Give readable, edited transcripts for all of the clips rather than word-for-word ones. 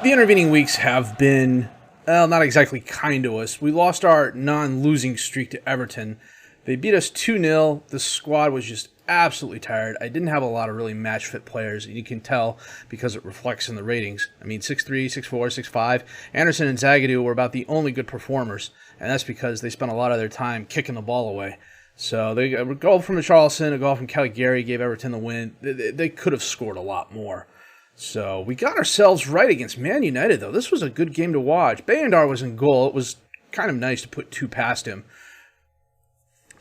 The intervening weeks have been, well, not exactly kind to us. We lost our non-losing streak to Everton. They beat us 2-0. The squad was just absolutely tired. I didn't have a lot of really match-fit players, and you can tell because it reflects in the ratings. I mean, 6'3", 6'4", 6'5". Anderson and Zagadou were about the only good performers, and that's because they spent a lot of their time kicking the ball away. So they got a goal from Richarlison, a goal from Caligari gave Everton the win. They could have scored a lot more. So we got ourselves right against Man United, though. This was a good game to watch. Bayandar was in goal. It was kind of nice to put two past him.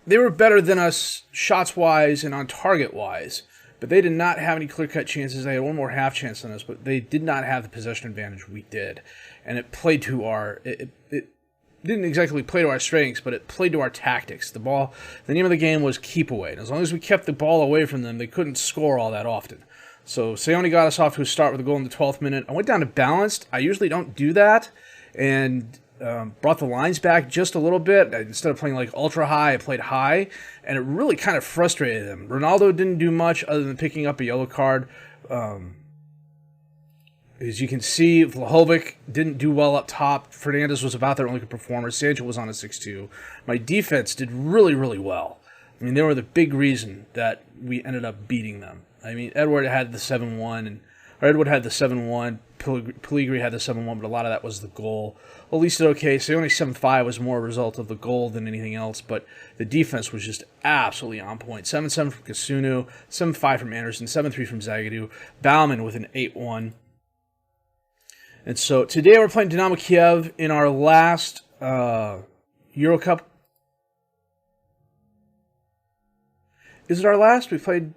They were better than us shots-wise and on-target-wise, but they did not have any clear-cut chances. They had one more half chance than us, but they did not have the possession advantage we did. And it played to our... It didn't exactly play to our strengths, but it played to our tactics. The name of the game was keep away. And as long as we kept the ball away from them, they couldn't score all that often. So Seone got us off to a start with a goal in the 12th minute. I went down to balanced. I usually don't do that, and brought the lines back just a little bit. Instead of playing like ultra high, I played high, and it really kind of frustrated them. Ronaldo didn't do much other than picking up a yellow card. As you can see, Vlahovic didn't do well up top. Fernandez was about their only good performer. Sancho was on a 6-2. My defense did really, really well. I mean, they were the big reason that we ended up beating them. I mean, Edward had the 7-1, Pellegrini had the 7-1, but a lot of that was the goal. Elise did okay. Seone 7-5 was more a result of the goal than anything else, but the defense was just absolutely on point. 7-7 from Kasunu, 7-5 from Anderson, 7-3 from Zagadou, Bauman with an 8-1. And so today we're playing Dynamo Kiev in our last Euro Cup. Is it our last? We played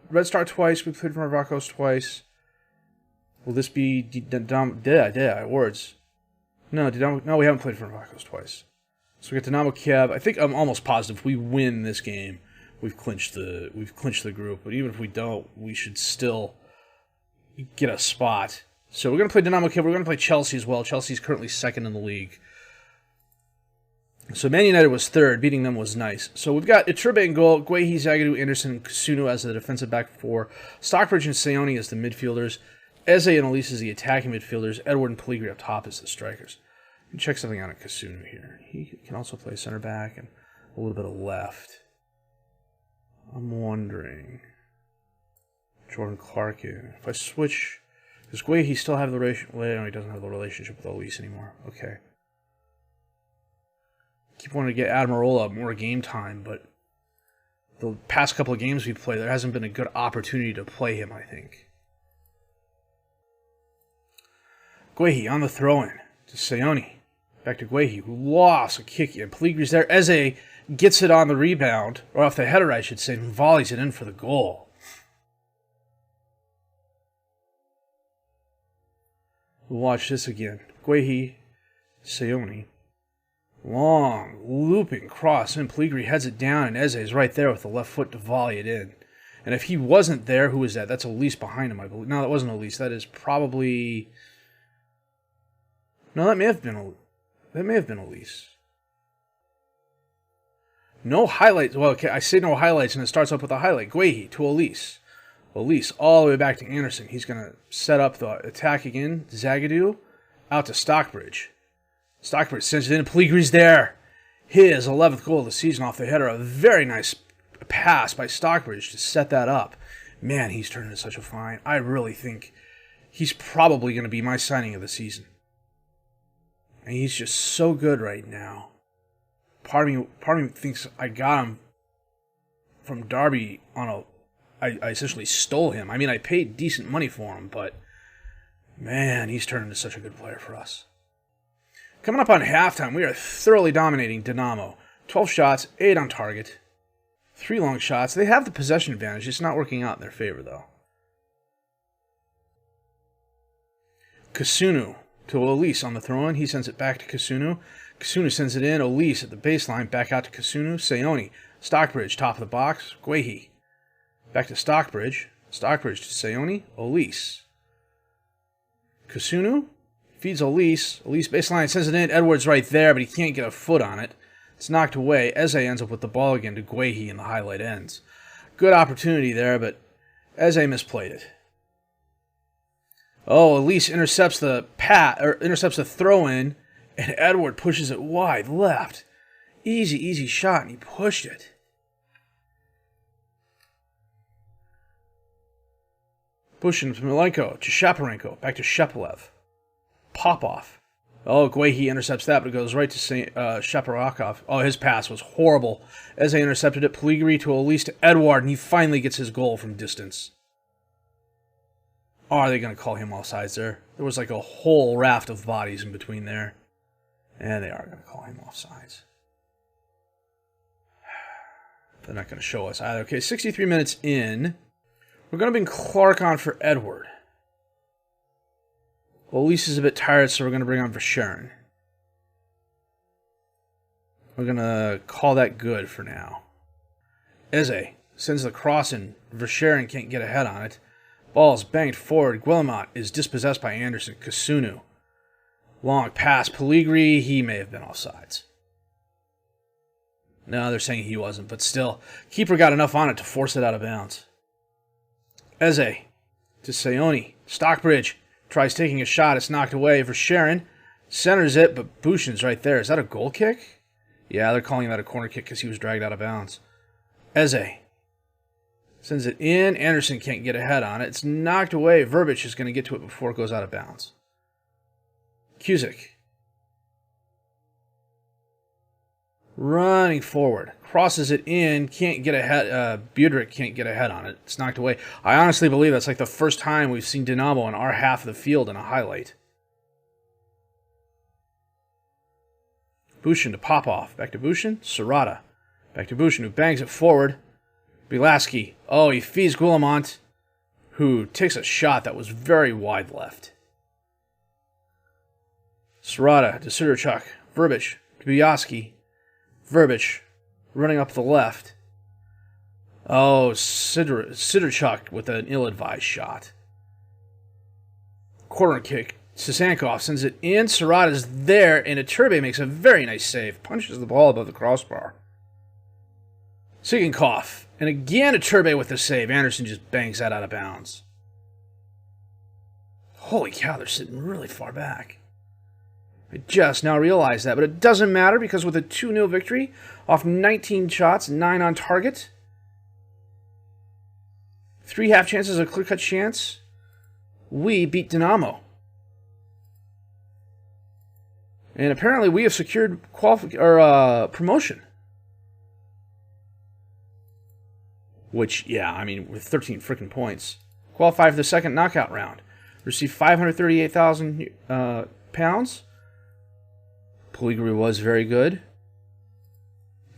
Red Star twice. We played Marvakos twice. Will this be words? No, we haven't played Marvakos twice. So we got Dynamo Kiev. I think I'm almost positive if we win this game, we've clinched the group. But even if we don't, we should still get a spot. So we're going to play Dynamo Kiev. We're going to play Chelsea as well. Chelsea's currently second in the league. So Man United was third. Beating them was nice. So we've got Iturbe in goal, Guehi, Zagadou, Anderson, and Kasunu as the defensive back four, Stockbridge and Seone as the midfielders, Eze and Elise as the attacking midfielders, Edward and Pellegrini up top as the strikers. Let me check something out at Kasunu here. He can also play center back and a little bit of left. I'm wondering. Jordan Clark in. If I switch... Does Guehi still have the relationship? Well, no, he doesn't have the relationship with Elise anymore. Okay. Keep wanting to get Admirola more game time, but the past couple of games we've played, there hasn't been a good opportunity to play him, I think. Guehi on the throw-in to Seone. Back to Guehi, who lost a kick. And Pellegrini's there. Eze gets it on the rebound, or off the header, I should say, and volleys it in for the goal. We'll watch this again. Guehi, Seone. Long, looping cross, and Pellegrini heads it down, and Eze is right there with the left foot to volley it in. And if he wasn't there, who is that? That's Elise behind him, I believe. No, that wasn't Elise. That is probably... No, that may have been Elise. No highlights. Well, okay, I say no highlights, and it starts up with a highlight. Guehi to Elise. Elise all the way back to Anderson. He's going to set up the attack again. Zagadou out to Stockbridge. Stockbridge sends it in. Pellegrini's there. His 11th goal of the season off the header. A very nice pass by Stockbridge to set that up. Man, he's turned into such a find. I really think he's probably going to be my signing of the season. And he's just so good right now. Part of me thinks I got him from Derby on a... I essentially stole him. I mean, I paid decent money for him, but... Man, he's turned into such a good player for us. Coming up on halftime, we are thoroughly dominating Dynamo. 12 shots, 8 on target. 3 long shots. They have the possession advantage. It's not working out in their favor, though. Kasunu to Elise on the throw-in. He sends it back to Kasunu. Kasunu sends it in. Elise at the baseline. Back out to Kasunu. Seone. Stockbridge, top of the box. Guehi. Back to Stockbridge. Stockbridge to Seone. Elise. Kasunu. Feeds Elise. Elise baseline sends it in. Edwards right there, but he can't get a foot on it. It's knocked away. Eze ends up with the ball again to Guehi, and the highlight ends. Good opportunity there, but Eze misplayed it. Oh, Elise intercepts the intercepts the throw in, and Edward pushes it wide left. Easy, easy shot, and he pushed it. Pushin to Milenko, to Shaparenko, back to Shepelev. Popov. Oh, Guehi intercepts that, but it goes right to Shaparakov. Oh, his pass was horrible. Eze intercepted it. Pellegrini to Elise to Edward, and he finally gets his goal from distance. Oh, are they going to call him offsides there? There was like a whole raft of bodies in between there. And they are going to call him offsides. They're not going to show us either. Okay, 63 minutes in. We're going to bring Clark on for Edward. Well, Elise is a bit tired, so we're going to bring on Verscheren. We're going to call that good for now. Eze sends the cross in. Verscheren can't get ahead on it. Ball is banked forward. Guillemot is dispossessed by Anderson. Kasunu. Long pass. Pellegrini, he may have been offsides. No, they're saying he wasn't, but still. Keeper got enough on it to force it out of bounds. Eze to Sayoni. Stockbridge tries taking a shot. It's knocked away for Sharon. Centers it, but Bushin's right there. Is that a goal kick? Yeah, they're calling that a corner kick because he was dragged out of bounds. Eze sends it in. Anderson can't get ahead on it. It's knocked away. Verbic is going to get to it before it goes out of bounds. Cusick. Running forward. Crosses it in. Can't get ahead. Budrick can't get ahead on it. It's knocked away. I honestly believe that's like the first time we've seen Dinamo in our half of the field in a highlight. Bushin to Popov. Back to Bushin. Serrata. Back to Bushin, who bangs it forward. Bilaski. Oh, he feeds Guillemont, who takes a shot that was very wide left. Serrata to Sidorchuk. Verbic to Biaski. Verbic running up the left. Oh, Sidorchuk with an ill-advised shot. Corner kick. Sasankov sends it in. Serrata's there, and Iturbe makes a very nice save. Punches the ball above the crossbar. Sigankov. And again Iturbe with the save. Anderson just bangs that out of bounds. Holy cow, they're sitting really far back. I just now realized that, but it doesn't matter because with a 2-0 victory off 19 shots, 9 on target, 3 half chances, a clear-cut chance, we beat Dinamo. And apparently we have secured promotion. Which, yeah, I mean, with 13 freaking points. Qualified for the second knockout round. Received £538,000. Pellegrini was very good.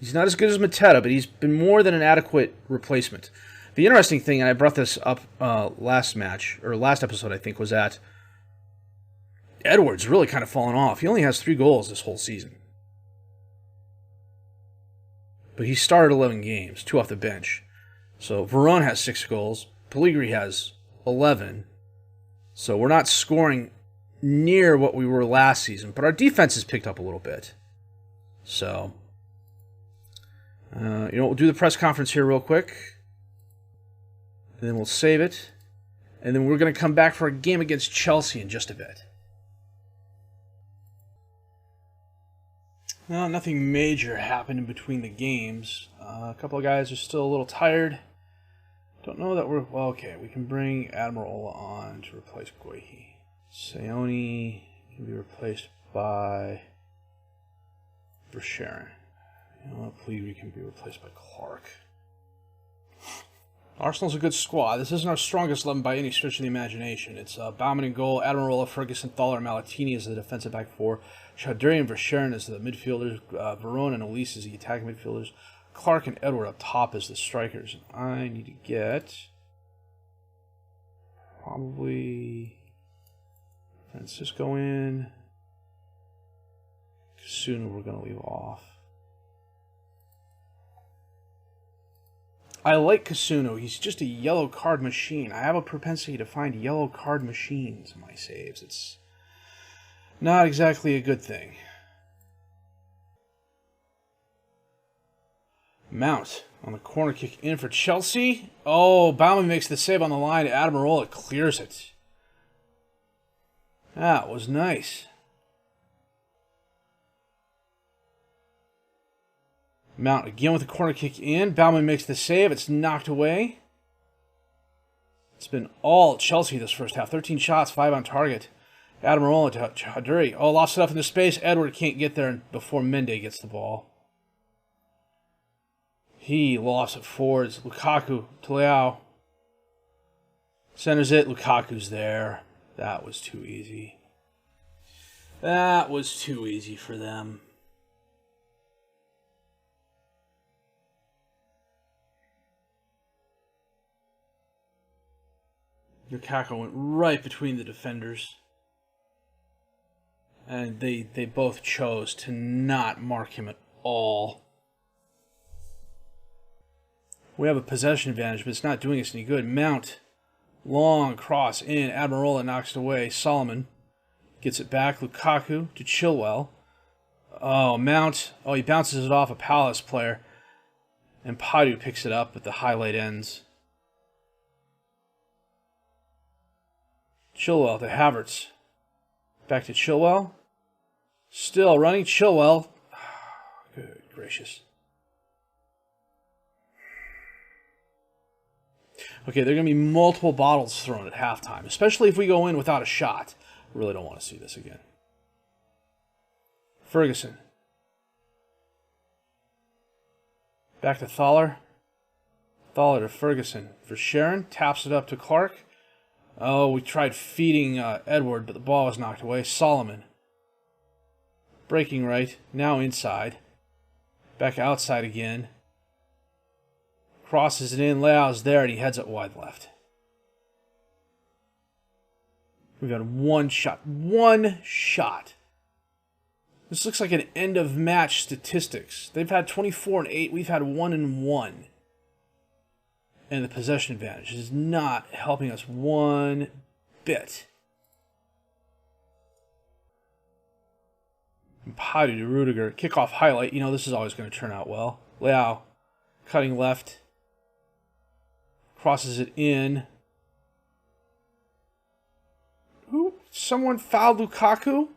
He's not as good as Mateta, but he's been more than an adequate replacement. The interesting thing, and I brought this up last episode, I think, was that Edwards really kind of fallen off. He only has 3 goals this whole season. But he started 11 games, 2 off the bench. So Veron has 6 goals. Pellegrini has 11. So we're not scoring near what we were last season, but our defense has picked up a little bit. So, we'll do the press conference here real quick. And then we'll save it. And then we're going to come back for a game against Chelsea in just a bit. Well, nothing major happened in between the games. A couple of guys are still a little tired. Don't know that we're... Well, okay, we can bring Admiral on to replace Guehi. Sayoni can be replaced by Verscheren. Pellegrini can be replaced by Clark. Arsenal's a good squad. This isn't our strongest 11 by any stretch of the imagination. It's Baumann in goal, Admiral, Ferguson, Thaler, and Malatini as the defensive back 4. Chaudhary and Verscheren as the midfielders. Veron and Elise as the attacking midfielders. Clark and Edward up top as the strikers. I need to get probably Francisco in. Soon we're going to leave off. I like Kasuno. He's just a yellow card machine. I have a propensity to find yellow card machines in my saves. It's not exactly a good thing. Mount on the corner kick in for Chelsea. Oh, Baumann makes the save on the line. Admirola clears it. That was nice. Mount again with a corner kick in. Baumann makes the save. It's knocked away. It's been all Chelsea this first half. 13 shots, 5 on target. Admiral to Chaduri. Oh, lost it up into space. Edward can't get there before Mende gets the ball. He lost it forwards. Lukaku to Leao. Centers it. Lukaku's there. That was too easy. That was too easy for them. Lukaku went right between the defenders. And they both chose to not mark him at all. We have a possession advantage, but it's not doing us any good. Mount. Long cross in. Admirola knocks it away. Solomon gets it back. Lukaku to Chilwell. Oh, Mount. Oh, he bounces it off a Palace player. And Padu picks it up, but the highlight ends. Chilwell to Havertz. Back to Chilwell. Still running. Chilwell. Good gracious. Okay, there are going to be multiple bottles thrown at halftime, especially if we go in without a shot. I really don't want to see this again. Ferguson. Back to Thaler. Thaler to Ferguson. For Sharon. Taps it up to Clark. Oh, we tried feeding Edward, but the ball was knocked away. Solomon. Breaking right. Now inside. Back outside again. Crosses it in. Leao's there, and he heads it wide left. We've got one shot. One shot. This looks like an end-of-match statistics. They've had 24 and 8. We've had 1 and 1. And the possession advantage is not helping us one bit. Padu to Rudiger. Kickoff highlight. You know, this is always going to turn out well. Leao cutting left. Crosses it in. Who? Someone fouled Lukaku?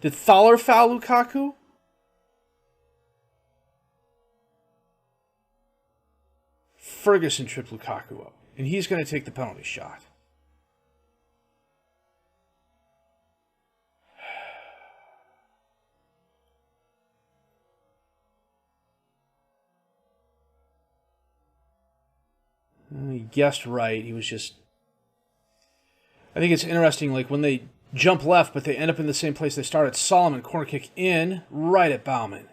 Did Thaler foul Lukaku? Ferguson tripped Lukaku up. And he's going to take the penalty shot. He guessed right. He was just... I think it's interesting, like, when they jump left, but they end up in the same place they started. Solomon, corner kick in, right at Baumann.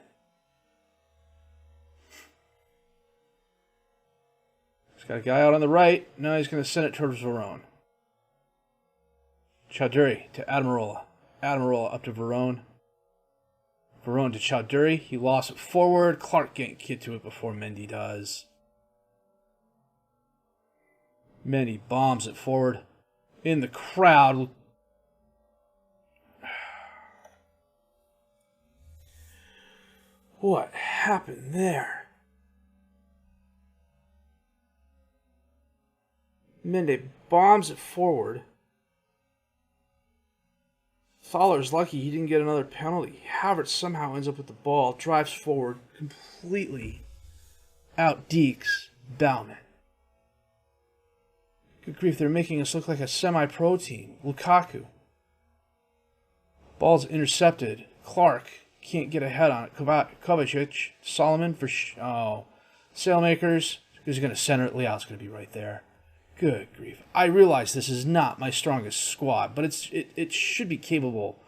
He's got a guy out on the right. Now he's going to send it towards Verón. Chowdhury to Admirola. Admirola up to Verón. Verón to Chowdhury. He lost it forward. Clark can't get to it before Mendy does. Mendy bombs it forward. In the crowd. What happened there? Mendy bombs it forward. Fowler's lucky he didn't get another penalty. Havertz somehow ends up with the ball, drives forward, completely out-dekes Baumann. Good grief, they're making us look like a semi-pro team. Lukaku. Ball's intercepted. Clark can't get ahead on it. Kovacic. Solomon for... Sailmakers. He's going to center it. Leao's going to be right there. Good grief. I realize this is not my strongest squad, but it should be capable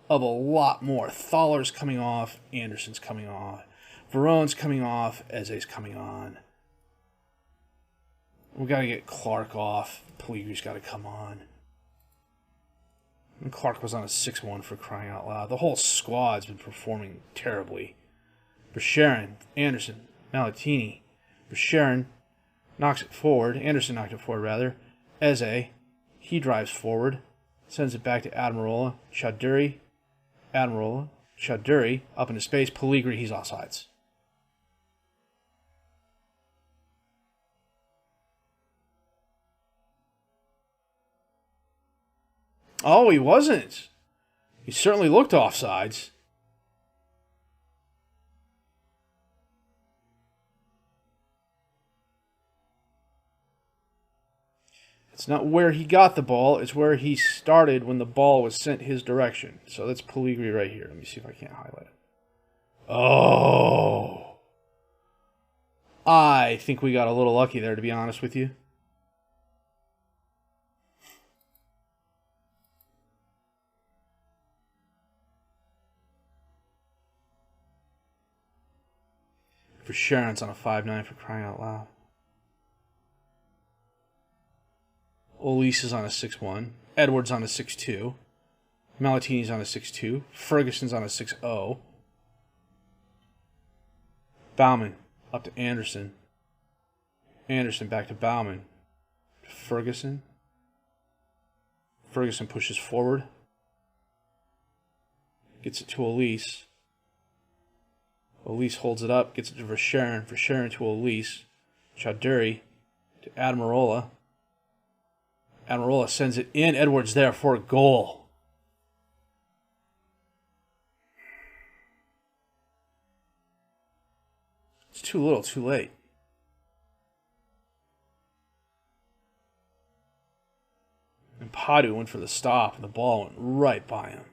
of a lot more. Thaler's coming off. Anderson's coming on. Verón's coming off. Eze's coming on. We got to get Clark off. Pellegri's got to come on. And Clark was on a 6-1 for crying out loud. The whole squad's been performing terribly. Sharon, Anderson, Malatini. Sharon knocks it forward. Anderson knocked it forward, rather. Eze, he drives forward. Sends it back to Admirola. Chowdhury. Admirola. Chowdhury up into space. Pellegrini, he's offsides. Oh, he wasn't. He certainly looked offsides. It's not where he got the ball. It's where he started when the ball was sent his direction. So that's Pellegrini right here. Let me see if I can't highlight it. Oh. I think we got a little lucky there, to be honest with you. For Sharon's on a 5-9 for crying out loud. Olise is on a 6-1. Edwards on a 6-2. Malatini's on a 6-2. Ferguson's on a 6-0. Bauman up to Anderson. Anderson back to Bauman. Ferguson. Ferguson pushes forward. Gets it to Olise. Olise holds it up. Gets it to Verschaeren. Verschaeren to Olise. Chaudhuri to Admirola. Admirola sends it in. Edwards there for a goal. It's too little, too late. And Padu went for the stop, and the ball went right by him.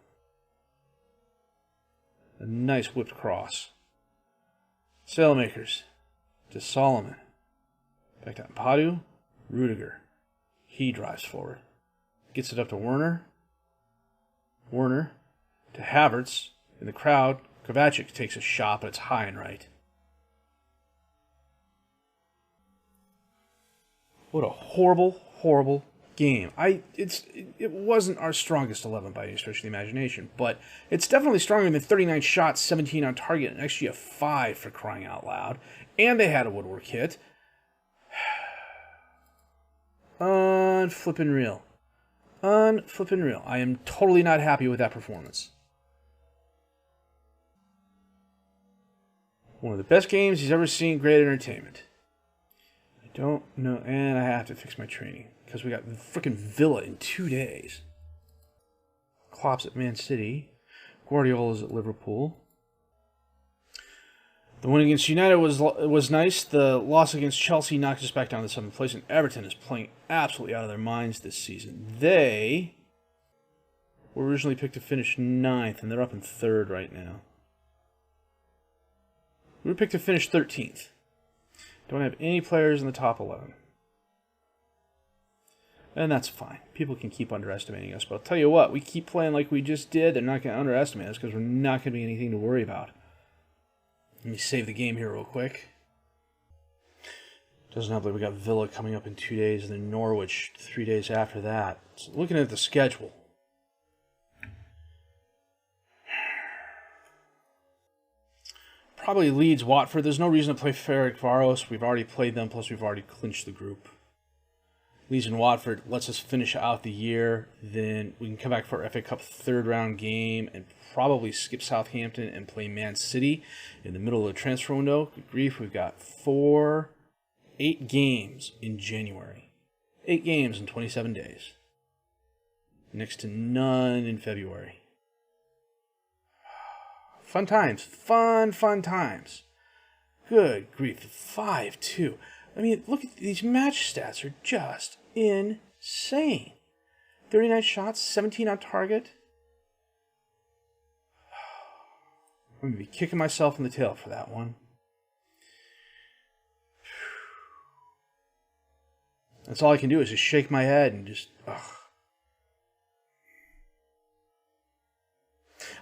A nice whipped cross. Sailmakers to Solomon. Back down Padu. Rudiger. He drives forward. Gets it up to Werner. Werner to Havertz. In the crowd, Kovacic takes a shot, but it's high and right. What a horrible, horrible game. It wasn't our strongest 11 by any stretch of the imagination, but it's definitely stronger than 39 shots, 17 on target, and actually a 5 for crying out loud. And they had a woodwork hit. Unflippin' real. Unflippin' real. I am totally not happy with that performance. One of the best games he's ever seen. Great entertainment. I don't know. And I have to fix my training. Because we got freaking Villa in 2 days. Klopp's at Man City. Guardiola's at Liverpool. The win against United was nice. The loss against Chelsea knocked us back down to 7th place, and Everton is playing absolutely out of their minds this season. They were originally picked to finish 9th, and they're up in 3rd right now. We were picked to finish 13th. Don't have any players in the top 11. And that's fine. People can keep underestimating us, but I'll tell you what, we keep playing like we just did, they're not going to underestimate us because we're not going to be anything to worry about. Let me save the game here real quick. Doesn't help that we got Villa coming up in 2 days and then Norwich 3 days after that. So looking at the schedule. Probably Leeds, Watford. There's no reason to play Ferencváros. We've already played them, plus we've already clinched the group. Leeds and Watford lets us finish out the year. Then we can come back for our FA Cup 3rd round game and probably skip Southampton and play Man City in the middle of the transfer window. Good grief, we've got 8 games in January. 8 games in 27 days. Next to none in February. Fun times. Fun times. Good grief. 5-2. I mean, look at these match stats are just insane. 39 shots, 17 on target. I'm going to be kicking myself in the tail for that one. That's all I can do is just shake my head and just, ugh.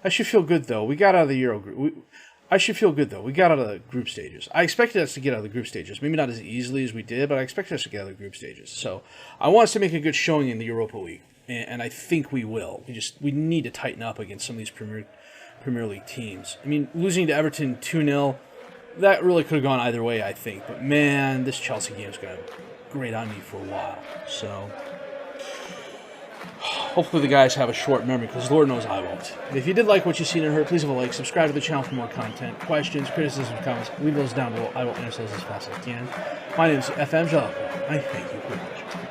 I should feel good, though. We got out of the Euro group. I should feel good, though. We got out of the group stages. I expected us to get out of the group stages. Maybe not as easily as we did, but I expected us to get out of the group stages. So I want us to make a good showing in the Europa League, and I think we will. We need to tighten up against some of these Premier League teams. I mean, losing to Everton 2-0, that really could have gone either way, I think. But, man, this Chelsea game is going to grate on me for a while. So hopefully the guys have a short memory, because Lord knows I won't. If you did like what you've seen and heard, please leave a like, subscribe to the channel for more content. Questions, criticisms, comments, leave those down below. I will answer those as fast as I can. My name is FM Jellico. I thank you for watching.